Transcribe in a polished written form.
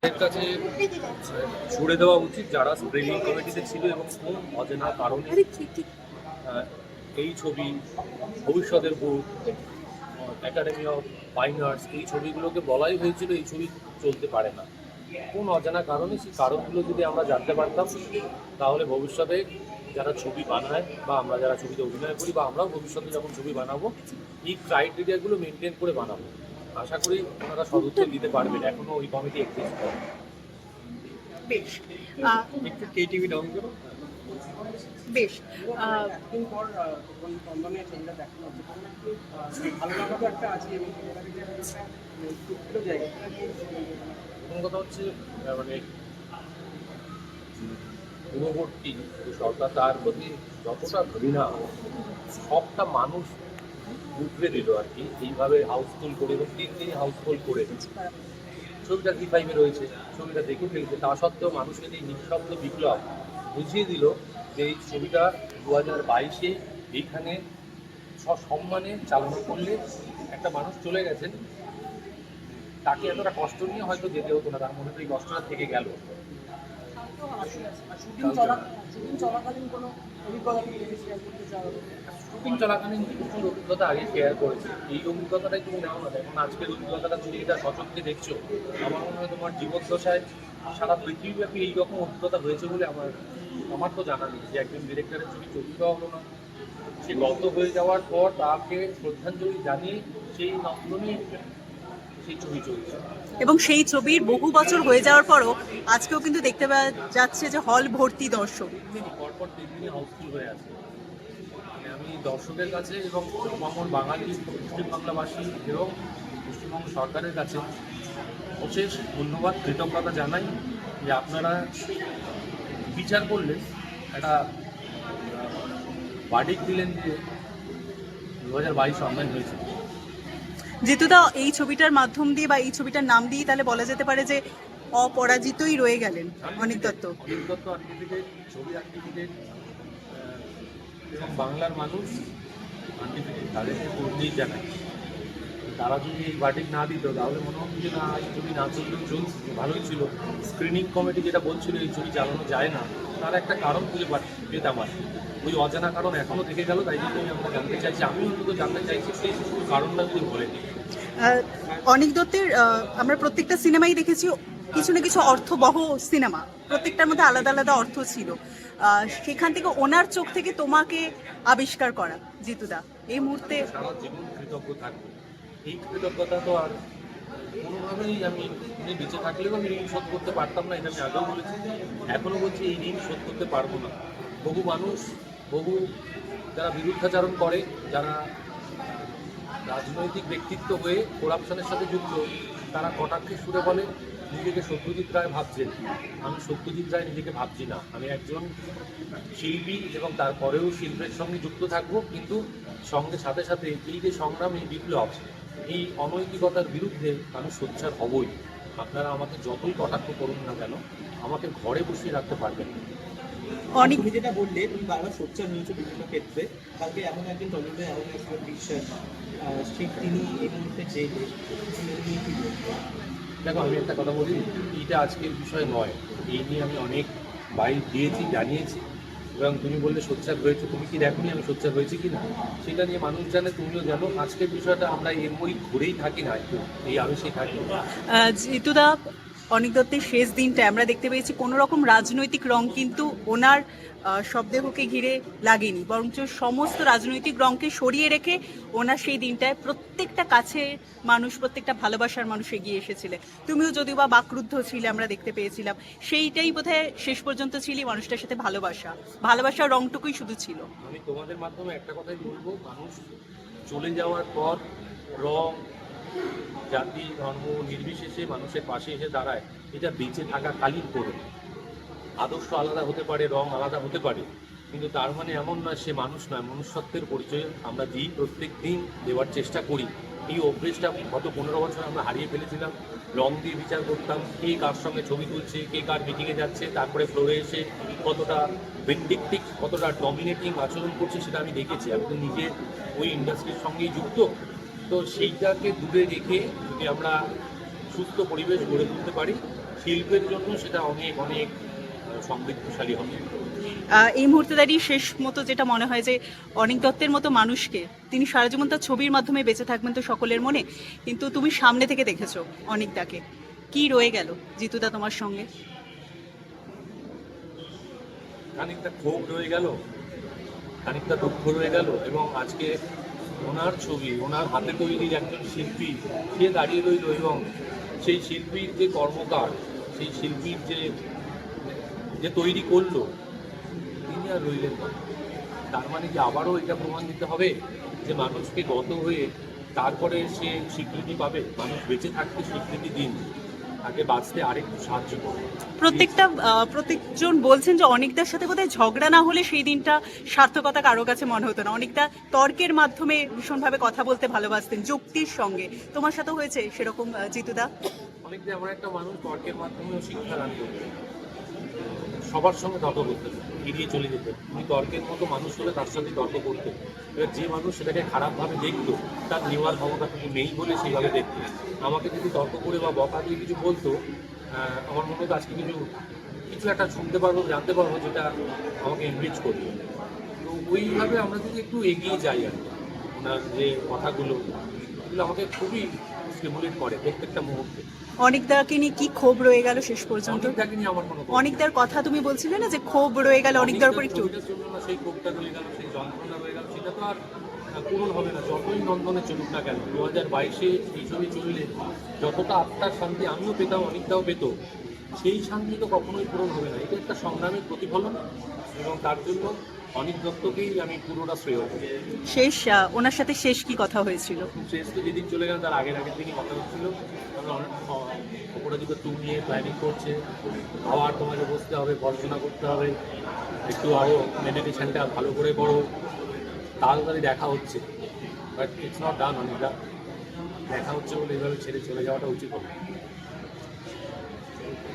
এর কাছে ছুড়ে দেওয়া উচিত যারা স্ক্রিনিং কমিটিতে ছিল এবং কোন অজানা কারণে এই ছবি ভবিষ্যতের ভূত, একাডেমি অফ ফাইন আর্টস এই ছবিগুলোকে বলাই হয়েছিল এই ছবি চলতে পারে না। কোন অজানা কারণে সেই কারণগুলো যদি আমরা জানতে পারতাম তাহলে ভবিষ্যতে যারা ছবি বানায় বা আমরা যারা ছবিতে অভিনয় করি বা আমরাও ভবিষ্যতে যখন ছবি বানাবো এই ক্রাইটেরিয়াগুলো মেনটেন করে বানাবো। আশা করি ওনারা সদুত্তর দিতে পারবেন। এখনো ওই কমিটি এক্সিস্ট করে। বেশ একটু কেটিভি ডাউন করো। বেশ দিন পর যখন চন্দনের ছবিটা দেখানো হচ্ছে ভালো লাগা তো একটা আছে এবং জায়গা প্রথম কথা হচ্ছে মানে পূর্ববর্তী যে সরকার তার প্রতি যতটা ঘৃণা সবটা মানুষ উঠবে দিল আর কি, এইভাবে হাউসফুল করে এবং 3 দিন হাউসফুল করে ছবিটা জি5-এ রয়েছে, ছবিটা দেখে ফেলছে। তা সত্ত্বেও মানুষের এই নিঃশব্দ বিপ্লব বুঝিয়ে দিল যে এই ছবিটা 2022-এ এইখানে সসম্মানে চালনা করলে একটা মানুষ চলে গেছেন, তাকে এতটা কষ্ট নিয়ে হয়তো যেতে হতো না, তার মনে তো এই কষ্টটা থেকে গেল। শুটিং চলাকালীন কিছু অভিজ্ঞতা আগে শেয়ার করেছি, এই অভিজ্ঞতাটাই তুমি নাও না। এখন আজকের অভিজ্ঞতাটা তুমি এটা সচক্ষে দেখছো, আমার মনে হয় তোমার জীবদ্দশায় সারা পৃথিবীব্যাপী এইরকম অভিজ্ঞতা হয়েছে বলে আমার তো জানা নেই যে একজন ডিরেক্টরের ছবি চোখ দেওয়া হলো না, সে গত হয়ে যাওয়ার পর তাকে শ্রদ্ধাঞ্জলি জানিয়ে সেই নন্দনে সেই ছবি চলছে। এবং সেই ছবির বহু বছর হয়ে যাওয়ার পরও আজকেও কিন্তু দেখতে পাওয়া যাচ্ছে যে হল ভর্তি দর্শক। পরপর 3 দিনই হাউসফুল হয়ে আছে। মানে আমি দর্শকের কাছে এবং আমার বাঙালি পশ্চিমবাংলাবাসী এবং পশ্চিমবঙ্গ সরকারের কাছে অশেষ ধন্যবাদ কৃতজ্ঞতা জানাই যে আপনারা বিচার করলেন, একটা ভার্ডিক্ট দিলেন যে 2022 অনলাইন হয়েছে। জিতুদা, এই ছবিটার মাধ্যম দিয়ে বা এই ছবিটার নাম দিয়ে তাহলে বলা যেতে পারে যে অপরাজিতই রয়ে গেলেন অনিক দত্ত। অনিক দত্ত আর্টিফিকেট, ছবি আর্টিফিকেট এবং বাংলার মানুষ আর্টিফিকেট, তাদেরকে কর্মী জানাই। তারা যদি এই ভার্ডিক্ট না দিত তাহলে মনে হতো যে না এই ছবি না চললেও চলছে, ভালোই ছিল। স্ক্রিনিং কমিটি যেটা বলছিল এই ছবি চালানো যায় না, তার একটা কারণ খুঁজে পেতাম আর ওই অজানা কারণ এখনও থেকে গেল। তাই জন্যই আমরা জানতে চাইছি, আমি অন্তত জানতে চাইছি সেই কারণটা যদি বলে দিই। অনিক দত্তের আমরা প্রত্যেকটা সিনেমাই দেখেছি কিছু না কিছু অর্থবহ সিনেমা, প্রত্যেকটার মধ্যে আলাদা আলাদা অর্থ ছিল। সেখান থেকে ওনার চোখ থেকে তোমাকে আবিষ্কার করা জিতুদা এই মুহূর্তে সারা জীবন কৃতজ্ঞ থাকবো। এই কৃতজ্ঞতা তো আর কোনোভাবেই আমি বেঁচে থাকলেও আমি ঋণ শোধ করতে পারতাম না, এটা আমি আগেও বলেছি, এখনও বলছি এই ঋণ শোধ করতে পারবো না। বহু মানুষ, বহু যারা বিরুদ্ধাচরণ করে, যারা রাজনৈতিক ব্যক্তিত্ব হয়ে করাপশনের সাথে যুক্ত, তারা কটাক্ষে সুরে বলে নিজেকে সত্যজিৎ রায় ভাবছেন। আমি সত্যজিৎ রায় নিজেকে ভাবছি না, আমি একজন শিল্পী এবং তারপরেও শিল্পের সঙ্গে যুক্ত থাকবো, কিন্তু সঙ্গে সাথে সাথে এই যে সংগ্রাম, এই বিপ্লব, এই অনৈতিকতার বিরুদ্ধে আমি সোচ্চার হবই। আপনারা আমাকে যতই কটাক্ষ করুন না কেন, আমাকে ঘরে বসিয়ে রাখতে পারবেন না। অনেক তুমি যেটা বললে, তুমি বারবার সোচ্চার নিয়েছো বিভিন্ন ক্ষেত্রে, কালকে এমন একজন টলিউডে এমন একজন বিশ্বাস তিনি এই মুহূর্তে জেলে। দেখো আমি একটা কথা বলি, এইটা আজকের বিষয় নয়, এই নিয়ে আমি অনেক বাইক দিয়েছি, জানিয়েছি, এবং তুমি বললে সোচ্চার হয়েছে, তুমি কি দেখোনি আমি সোচ্চার হয়েছি কি না, সেটা নিয়ে মানুষ জানে, তুমিও জানো। আজকের বিষয়টা আমরা এর বই ঘুরেই থাকি না, একটু এই আবেশেই থাকি। জিতুদা, অনিক দত্তের শেষ দিনটা আমরা দেখতে পেয়েছি কোনো রকম রাজনৈতিক রং কিন্তু ওনার শবদেহকে ঘিরে লাগেনি, বরঞ্চ সমস্ত রাজনৈতিক রংকে সরিয়ে রেখে ওনার সেই দিনটায় প্রত্যেকটা কাছে মানুষ, প্রত্যেকটা ভালোবাসার মানুষ এগিয়ে এসেছিলে। তুমিও যদিও বা বাকরুদ্ধ ছিলে, আমরা দেখতে পেয়েছিলাম, সেইটাই বোধহয় শেষ পর্যন্ত ছিলি মানুষটার সাথে ভালোবাসার রংটুকুই শুধু ছিল। আমি তোমাদের মাধ্যমে একটা কথাই বলবো, মানুষ চলে যাওয়ার পর রং, জাতি, ধর্ম নির্বিশেষে মানুষের পাশে এসে দাঁড়ায়, এটা বেঁচে থাকা কালীন করে। আদর্শ আলাদা হতে পারে, রং আলাদা হতে পারে, কিন্তু তার মানে এমন নয় সে মানুষ নয়। মনুষ্যত্বের পরিচয় আমরা দিই, প্রত্যেক দিন দেওয়ার চেষ্টা করি। এই অভ্যেসটা গত 15 বছর আমরা হারিয়ে ফেলেছিলাম। রং দিয়ে বিচার করতাম, কে কার সঙ্গে ছবি তুলছে, কে কার মিটিংয়ে যাচ্ছে, তারপরে ফ্লোরে এসে কতটা ভিন্ডিকটিভ, কতটা ডমিনেটিং আচরণ করছে সেটা আমি দেখেছি। আমি তো নিজে ওই ইন্ডাস্ট্রির সঙ্গেই যুক্ত, তো সেইটাকে দূরে রেখে যদি আমরা সুস্থ পরিবেশ গড়ে তুলতে পারি, শিল্পের জন্য সেটা অনেক অনেক সমৃদ্ধশালী হবে। এই মুহূর্তে দাঁড়িয়ে শেষ মতো যেটা মনে হয় যে অনিক দত্তের মতো মানুষকে তিনি সারা জীবন তার ছবির মাধ্যমে বেঁচে থাকবেন তো সকলের মনে, কিন্তু তুমি সামনে থেকে দেখেছো অনিকদাকে, কি রয়ে গেল জিতুদা তোমার সঙ্গে? খানিকটা ক্ষোভ রয়ে গেল, খানিকটা দুঃখ রয়ে গেল, এবং আজকে ওনার ছবি, ওনার হাতে তৈরির একজন শিল্পী সে দাঁড়িয়ে রইল, এবং সেই শিল্পীর যে কর্মকার, সেই শিল্পীর যে তৈরি করলো, তিনি আর রইলেন না। তার মানে কি আবারও এটা প্রমাণ দিতে হবে যে মানুষকে গত হয়ে তারপরে সে স্বীকৃতি পাবে? মানুষ বেঁচে থাকতে স্বীকৃতি দিন, তাকে বাঁচতে আরেকটু সাহায্য করুন। প্রত্যেকজন বলছেন যে অনিকদার সাথে বোধহয় ঝগড়া না হলে সেই দিনটা সার্থকতা কারো কাছে মনে হতো না। অনিকদা তর্কের মাধ্যমে ভীষণভাবে কথা বলতে ভালোবাসতেন, যুক্তির সঙ্গে। তোমার সাথে হয়েছে সেরকম জিতুদা? অনেকদিন এমন একটা মানুষ তর্কের মাধ্যমেও শিক্ষা দান করবে, সবার সঙ্গে তর্ক করতে এড়িয়ে চলে যেতে। উনি তর্কের মতো মানুষ হলে তার সাথে তর্ক করতে, এবার যে মানুষ সেটাকে খারাপভাবে দেখতো, তার নেওয়ার ক্ষমতা কিন্তু নেই বলে সেইভাবে দেখতো। আমাকে যদি তর্ক করে বা বকা দিয়ে কিছু বলতো, আমার মনে হতো আজকে কিছু একটা শুনতে পারবো, জানতে পারবো, যেটা আমাকে এনরিচ করবে। তো ওইভাবে আমরা যদি একটু এগিয়ে যাই আর কি, ওনার যে কথাগুলো, এগুলো আমাকে খুবই স্টিমুলেট করে প্রত্যেকটা মুহূর্তে। অনিকদাকে নিয়ে কি ক্ষোভ রয়ে গেল শেষ পর্যন্ত? অনেকটাকে নিয়ে আমার কোনো অনিকদার কথা তুমি বলছিলে না যে ক্ষোভ রয়ে গেল অনিকদার উপর একটু? সেই ক্ষোভটা রয়ে গেল, সেই যন্ত্রণা রয়ে গেল, সেটা তো আর পূরণ হবে না যতই নন্দনে চলুক না কেন। 2022-এ এই ছবি চললে যতটা আত্মার শান্তি আমিও পেতাম, অনেকটাও পেত, সেই শান্তি তো কখনোই পূরণ হবে না। এটা একটা সংগ্রামের প্রতিফলন, এবং তার জন্য অনিক দত্তকেই আমি পুরোটা শ্রেয় করি। ওনার সাথে শেষ কি কথা হয়েছিল? শেষ তো যেদিন চলে গেল তার আগের দিনই কথা হচ্ছিল, আমরা অনেক অপরাজিত টু নিয়ে প্ল্যানিং করছে, আবার তোমাকে বসতে হবে, পড়াশোনা করতে হবে, একটু আরও মেডিটেশনটা ভালো করে করো, তাড়াতাড়ি দেখা হচ্ছে। But it's not done. অনেকটা দেখা হচ্ছে বলে এইভাবে ছেড়ে চলে যাওয়াটা উচিত হবে।